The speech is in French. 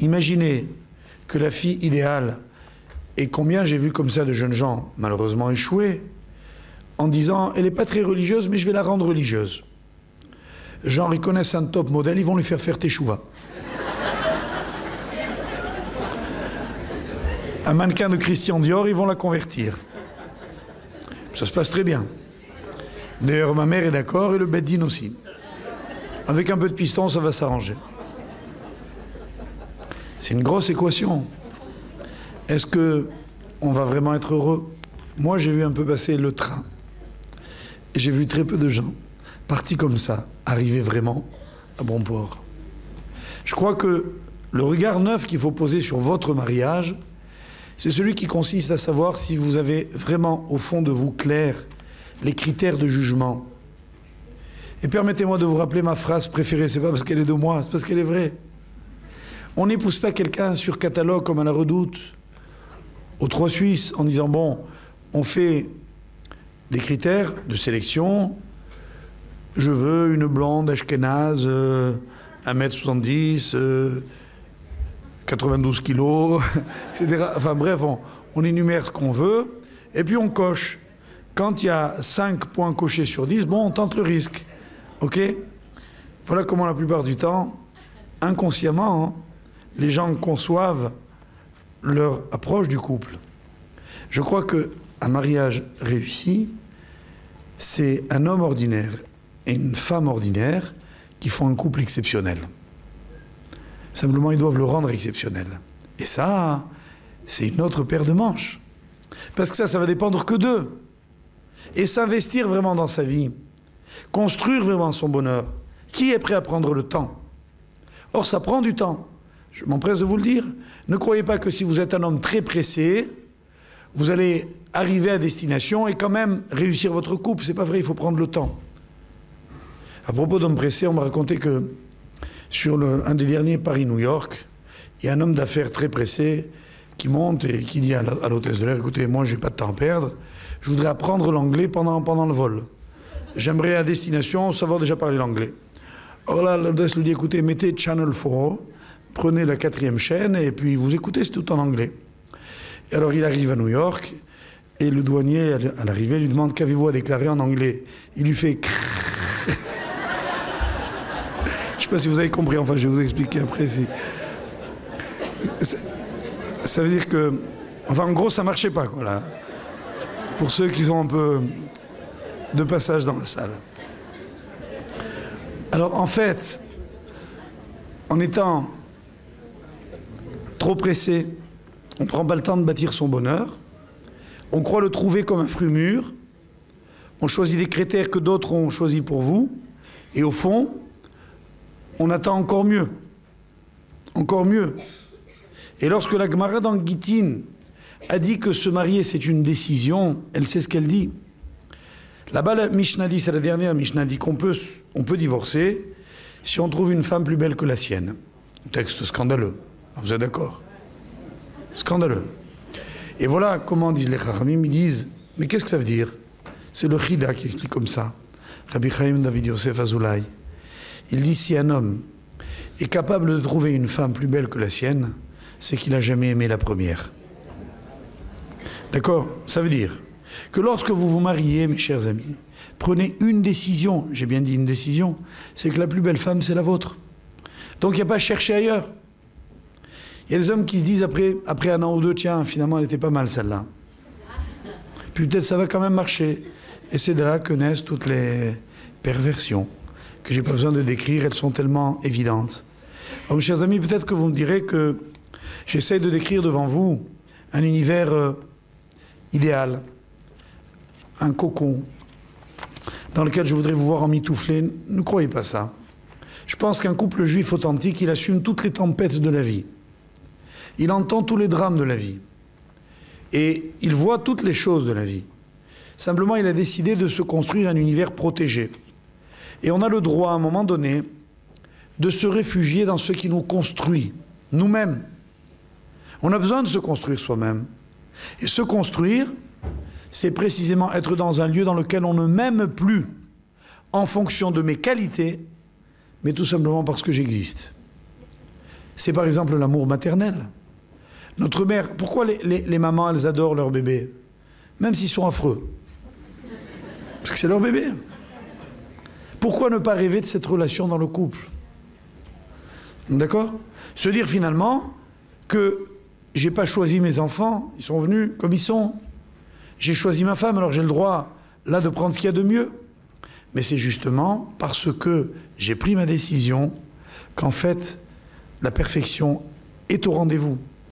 Imaginez que la fille idéale, et combien j'ai vu comme ça de jeunes gens malheureusement échouer, en disant elle n'est pas très religieuse mais je vais la rendre religieuse. Genre ils connaissent un top modèle, ils vont lui faire teshuva. Un mannequin de Christian Dior, ils vont la convertir. Ça se passe très bien. D'ailleurs ma mère est d'accord et le Beddin aussi. Avec un peu de piston ça va s'arranger. C'est une grosse équation. Est-ce qu'on va vraiment être heureux? Moi, j'ai vu un peu passer le train. Et j'ai vu très peu de gens partis comme ça, arriver vraiment à bon port. Je crois que le regard neuf qu'il faut poser sur votre mariage, c'est celui qui consiste à savoir si vous avez vraiment, au fond de vous, clair, les critères de jugement. Et permettez-moi de vous rappeler ma phrase préférée, c'est pas parce qu'elle est de moi, c'est parce qu'elle est vraie. On n'épouse pas quelqu'un sur catalogue comme à la Redoute, aux Trois Suisses, en disant, bon, on fait des critères de sélection, je veux une blonde ashkénaze, 1m70, 92 kilos, etc. Enfin bref, on énumère ce qu'on veut, et puis on coche. Quand il y a 5 points cochés sur 10, bon, on tente le risque. OK? Voilà comment la plupart du temps, inconsciemment, hein, les gens conçoivent leur approche du couple. Je crois qu'un mariage réussi, c'est un homme ordinaire et une femme ordinaire qui font un couple exceptionnel. Simplement, ils doivent le rendre exceptionnel. Et ça, c'est une autre paire de manches. Parce que ça va dépendre que d'eux. Et s'investir vraiment dans sa vie, construire vraiment son bonheur. Qui est prêt à prendre le temps? Or, ça prend du temps. Je m'empresse de vous le dire. Ne croyez pas que si vous êtes un homme très pressé, vous allez arriver à destination et quand même réussir votre couple. C'est pas vrai, il faut prendre le temps. À propos d'hommes pressés, on m'a raconté que sur un des derniers Paris-New York, il y a un homme d'affaires très pressé qui monte et qui dit à l'hôtesse de l'air, écoutez, moi j'ai pas de temps à perdre, je voudrais apprendre l'anglais pendant le vol. J'aimerais à destination savoir déjà parler l'anglais. Or là, l'hôtesse lui dit, écoutez, mettez Channel 4, prenez la 4e chaîne et puis vous écoutez, c'est tout en anglais. Et alors il arrive à New York et le douanier, à l'arrivée, lui demande qu'avez-vous à déclarer en anglais. Il lui fait crrrr. Je ne sais pas si vous avez compris, enfin je vais vous expliquer après. Ça veut dire que, enfin en gros ça ne marchait pas quoi là. Pour ceux qui ont un peu de passage dans la salle. Alors en fait, en étant trop pressé, on ne prend pas le temps de bâtir son bonheur, on croit le trouver comme un fruit mûr, on choisit des critères que d'autres ont choisis pour vous, et au fond, on attend encore mieux. Encore mieux. Et lorsque la Gemara dans Gittin a dit que se marier c'est une décision, elle sait ce qu'elle dit. Là-bas, la Mishnah dit, c'est la dernière Mishnah dit qu'on peut divorcer si on trouve une femme plus belle que la sienne. Un texte scandaleux. Vous êtes d'accord? Scandaleux. Et voilà comment disent les Chachamim, ils disent, mais qu'est-ce que ça veut dire? C'est le Chida qui explique comme ça. Rabbi Chaim David Yosef Azoulay. Il dit, si un homme est capable de trouver une femme plus belle que la sienne, c'est qu'il n'a jamais aimé la première. D'accord? Ça veut dire que lorsque vous vous mariez, mes chers amis, prenez une décision, j'ai bien dit une décision, c'est que la plus belle femme, c'est la vôtre. Donc il n'y a pas à chercher ailleurs. Il y a des hommes qui se disent après un an ou deux, tiens, finalement, elle était pas mal celle-là. Puis peut-être ça va quand même marcher. Et c'est de là que naissent toutes les perversions, que j'ai pas besoin de décrire, elles sont tellement évidentes. Alors, mes chers amis, peut-être que vous me direz que j'essaie de décrire devant vous un univers idéal, un cocon, dans lequel je voudrais vous voir emmitouflé. Ne croyez pas ça. Je pense qu'un couple juif authentique, il assume toutes les tempêtes de la vie. Il entend tous les drames de la vie. Et il voit toutes les choses de la vie. Simplement, il a décidé de se construire un univers protégé. Et on a le droit, à un moment donné, de se réfugier dans ce qui nous construit, nous-mêmes. On a besoin de se construire soi-même. Et se construire, c'est précisément être dans un lieu dans lequel on ne m'aime plus en fonction de mes qualités, mais tout simplement parce que j'existe. c'est par exemple l'amour maternel. Notre mère, pourquoi les mamans, elles adorent leurs bébés? Même s'ils sont affreux. Parce que c'est leur bébé. Pourquoi ne pas rêver de cette relation dans le couple? D'accord? Se dire finalement que j'ai pas choisi mes enfants, ils sont venus comme ils sont. J'ai choisi ma femme, alors j'ai le droit, là, de prendre ce qu'il y a de mieux. Mais c'est justement parce que j'ai pris ma décision qu'en fait, la perfection est au rendez-vous.